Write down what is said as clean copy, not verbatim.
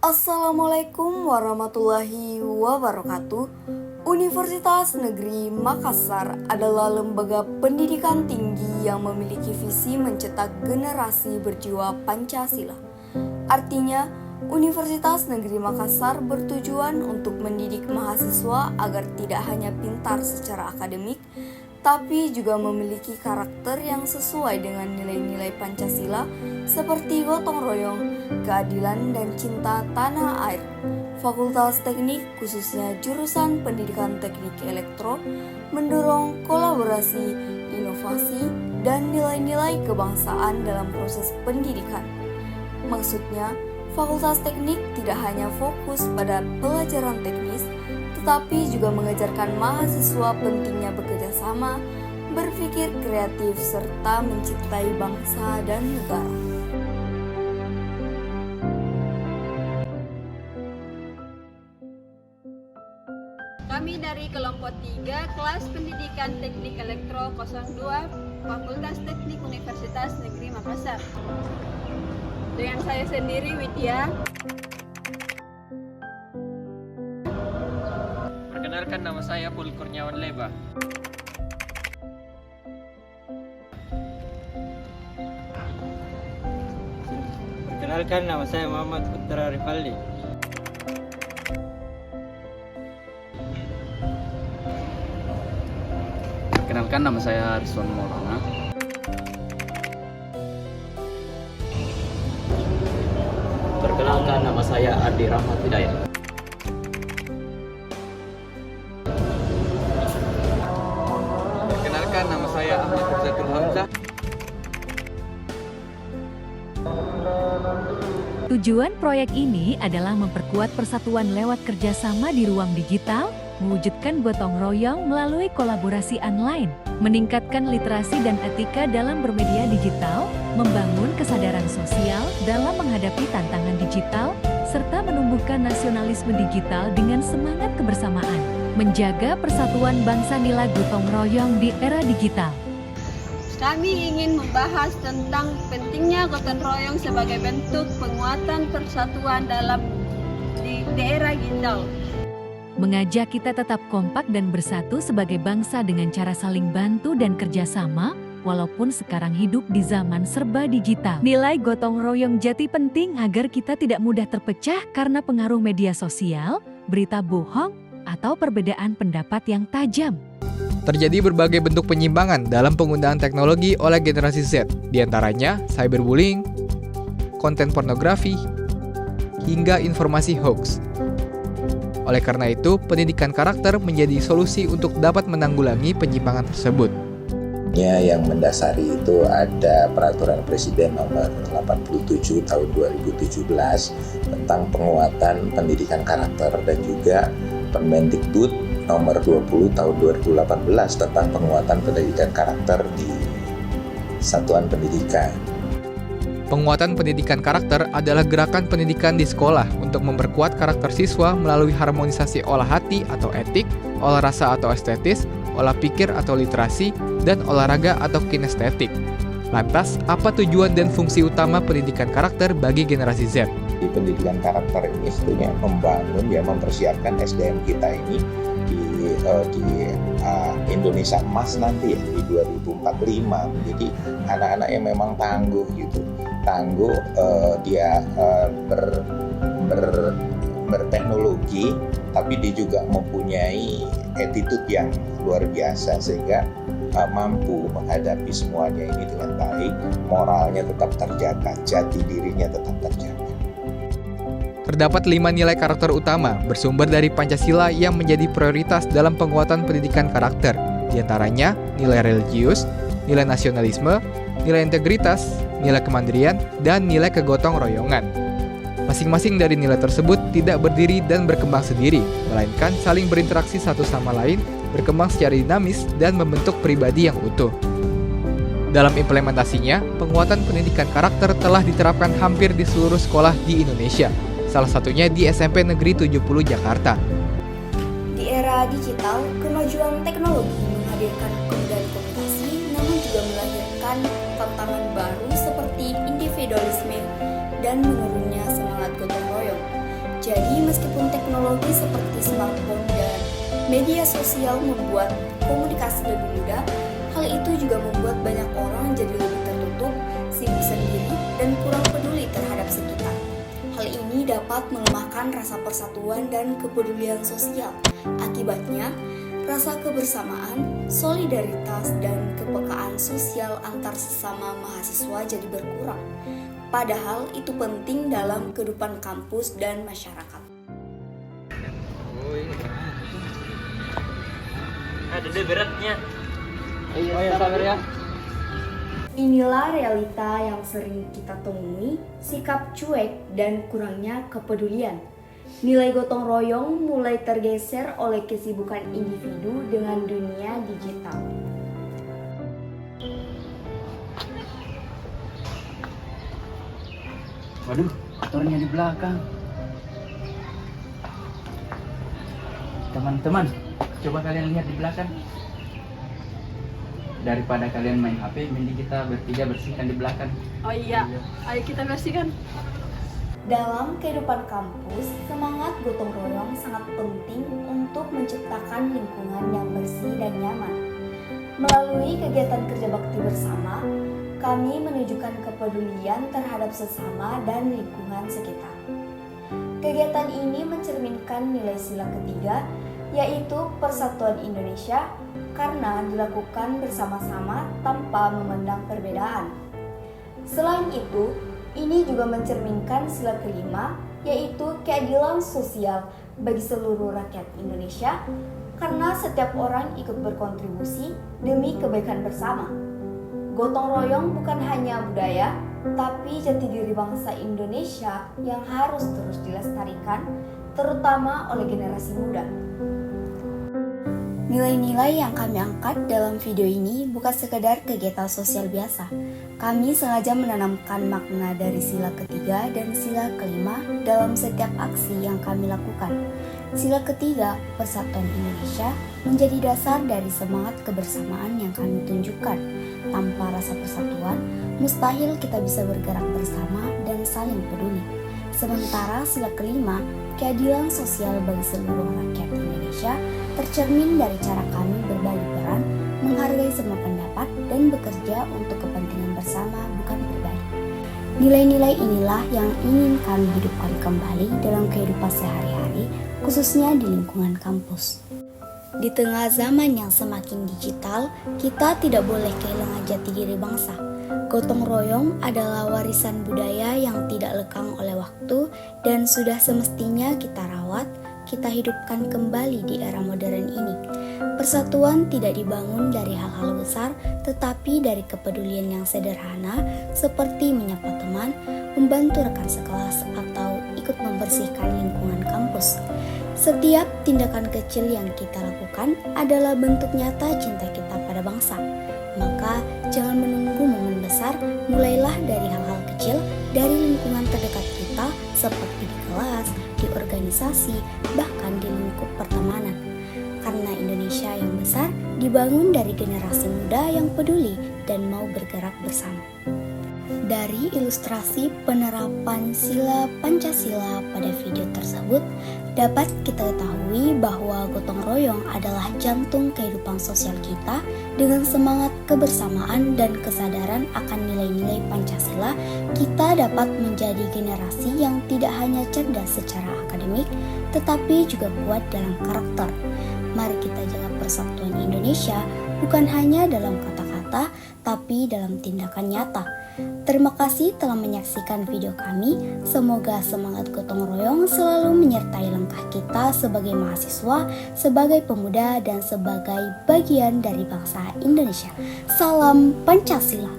Assalamualaikum warahmatullahi wabarakatuh. Universitas Negeri Makassar adalah lembaga pendidikan tinggi yang memiliki visi mencetak generasi berjiwa Pancasila. Artinya, Universitas Negeri Makassar bertujuan untuk mendidik mahasiswa agar tidak hanya pintar secara akademik, tapi juga memiliki karakter yang sesuai dengan nilai-nilai Pancasila seperti gotong royong, keadilan, dan cinta tanah air. Fakultas Teknik, khususnya jurusan Pendidikan Teknik Elektro, mendorong kolaborasi, inovasi, dan nilai-nilai kebangsaan dalam proses pendidikan. Maksudnya, Fakultas Teknik tidak hanya fokus pada pelajaran teknis, tetapi juga mengajarkan mahasiswa pentingnya bekerja sama, berpikir kreatif, serta mencintai bangsa dan negara. Kami dari kelompok 3 kelas Pendidikan Teknik Elektro 02 Fakultas Teknik Universitas Negeri Makassar. Dengan saya sendiri, Widya. Perkenalkan, nama saya Pul Kurniawan Leba. Perkenalkan, nama saya Muhammad Putra Rifaldi. Perkenalkan, nama saya Rizwan Maulana. Perkenalkan, nama saya Ardi Rahmat Hidayat. Perkenalkan, nama saya Ahmad Firzatul Hamzah. Tujuan proyek ini adalah memperkuat persatuan lewat kerjasama di ruang digital, mewujudkan gotong royong melalui kolaborasi online, meningkatkan literasi dan etika dalam bermedia digital, membangun kesadaran sosial dalam menghadapi tantangan digital, serta menumbuhkan nasionalisme digital dengan semangat kebersamaan, menjaga persatuan bangsa nilai gotong royong di era digital. Kami ingin membahas tentang pentingnya gotong royong sebagai bentuk penguatan persatuan dalam di era digital. Mengajak kita tetap kompak dan bersatu sebagai bangsa dengan cara saling bantu dan kerjasama, walaupun sekarang hidup di zaman serba digital. Nilai gotong royong jati penting agar kita tidak mudah terpecah karena pengaruh media sosial, berita bohong, atau perbedaan pendapat yang tajam. Terjadi berbagai bentuk penyimpangan dalam penggunaan teknologi oleh generasi Z, diantaranya cyberbullying, konten pornografi, hingga informasi hoax. Oleh karena itu, pendidikan karakter menjadi solusi untuk dapat menanggulangi penyimpangan tersebut. Yang mendasari itu ada Peraturan Presiden Nomor 87 Tahun 2017 tentang penguatan pendidikan karakter dan juga Permendikbud Nomor 20 Tahun 2018 tentang penguatan pendidikan karakter di satuan pendidikan. Penguatan pendidikan karakter adalah gerakan pendidikan di sekolah untuk memperkuat karakter siswa melalui harmonisasi olah hati atau etik, olah rasa atau estetis, olah pikir atau literasi, dan olahraga atau kinestetik. Lantas, apa tujuan dan fungsi utama pendidikan karakter bagi generasi Z? Di pendidikan karakter ini sebetulnya membangun, mempersiapkan SDM kita ini di Indonesia emas nanti ya, di 2045. Jadi anak-anak yang memang tangguh gitu, dia berteknologi, tapi dia juga mempunyai attitude yang luar biasa sehingga mampu menghadapi semuanya ini dengan baik, moralnya tetap terjaga, jati dirinya tetap terjaga. Terdapat 5 nilai karakter utama bersumber dari Pancasila yang menjadi prioritas dalam penguatan pendidikan karakter. Di antaranya nilai religius, nilai nasionalisme, nilai integritas, nilai kemandirian, dan nilai kegotong royongan. Masing-masing dari nilai tersebut tidak berdiri dan berkembang sendiri, melainkan saling berinteraksi satu sama lain, berkembang secara dinamis, dan membentuk pribadi yang utuh. Dalam implementasinya, penguatan pendidikan karakter telah diterapkan hampir di seluruh sekolah di Indonesia, salah satunya di SMP Negeri 70 Jakarta. Di era digital, kemajuan teknologi menghadirkan kemudahan komunikasi, namun juga melahirkan tantangan baru seperti individualisme dan menurunnya semangat gotong royong. meskipun teknologi seperti smartphone dan media sosial membuat komunikasi lebih mudah, hal itu juga membuat banyak orang jadi lebih tertutup, sibuk sendiri, dan kurang peduli terhadap sekitar. Hal ini dapat melemahkan rasa persatuan dan kepedulian sosial. Akibatnya, rasa kebersamaan, solidaritas, dan kepekaan sosial antar sesama mahasiswa jadi berkurang. Padahal itu penting dalam kehidupan kampus dan masyarakat. Ada deh beratnya. Iya, sabar ya. Inilah realita yang sering kita temui, sikap cuek dan kurangnya kepedulian. Nilai gotong royong mulai tergeser oleh kesibukan individu dengan dunia digital. Waduh, motornya di belakang. Teman-teman, coba kalian lihat di belakang. Daripada kalian main HP, mending kita bertiga bersihkan di belakang. Oh iya, ayo kita bersihkan. Dalam kehidupan kampus, semangat gotong royong sangat penting untuk menciptakan lingkungan yang bersih dan nyaman. Melalui kegiatan kerja bakti bersama, kami menunjukkan kepedulian terhadap sesama dan lingkungan sekitar. Kegiatan ini mencerminkan nilai sila ketiga, yaitu Persatuan Indonesia, karena dilakukan bersama-sama tanpa memandang perbedaan. Selain itu, ini juga mencerminkan sila kelima, yaitu keadilan sosial bagi seluruh rakyat Indonesia, karena setiap orang ikut berkontribusi demi kebaikan bersama. Gotong royong bukan hanya budaya, tapi jati diri bangsa Indonesia yang harus terus dilestarikan, terutama oleh generasi muda. Nilai-nilai yang kami angkat dalam video ini bukan sekedar kegiatan sosial biasa. Kami sengaja menanamkan makna dari sila ketiga dan sila kelima dalam setiap aksi yang kami lakukan. Sila ketiga, Persatuan Indonesia, menjadi dasar dari semangat kebersamaan yang kami tunjukkan. Tanpa rasa persatuan, mustahil kita bisa bergerak bersama dan saling peduli. Sementara sila kelima, keadilan sosial bagi seluruh rakyat Indonesia, tercermin dari cara kami berbagi peran, menghargai semua pendapat, dan bekerja untuk kepentingan bersama, bukan pribadi. Nilai-nilai inilah yang ingin kami hidupkan kembali dalam kehidupan sehari-hari, khususnya di lingkungan kampus. Di tengah zaman yang semakin digital, kita tidak boleh kehilangan jati diri bangsa. Gotong royong adalah warisan budaya yang tidak lekang oleh waktu dan sudah semestinya kita rawat, kita hidupkan kembali di era modern ini. Persatuan tidak dibangun dari hal-hal besar, tetapi dari kepedulian yang sederhana seperti menyapa teman, membantu rekan sekelas, atau ikut membersihkan lingkungan kampus. Setiap tindakan kecil yang kita lakukan adalah bentuk nyata cinta kita pada bangsa. Maka jangan menunggu momen besar, mulailah dari hal-hal kecil, dari lingkungan terdekat kita seperti di kelas, di organisasi, bahkan di lingkup pertemanan. Karena Indonesia yang besar dibangun dari generasi muda yang peduli dan mau bergerak bersama. Dari ilustrasi penerapan sila Pancasila pada video tersebut, dapat kita ketahui bahwa gotong royong adalah jantung kehidupan sosial kita. Dengan semangat kebersamaan dan kesadaran akan nilai-nilai Pancasila, kita dapat menjadi generasi yang tidak hanya cerdas secara akademik, tetapi juga kuat dalam karakter. Mari kita jaga persatuan Indonesia bukan hanya dalam kata-kata, tapi dalam tindakan nyata. Terima kasih telah menyaksikan video kami. Semoga semangat gotong royong selalu menyertai langkah kita sebagai mahasiswa, sebagai pemuda, dan sebagai bagian dari bangsa Indonesia. Salam Pancasila.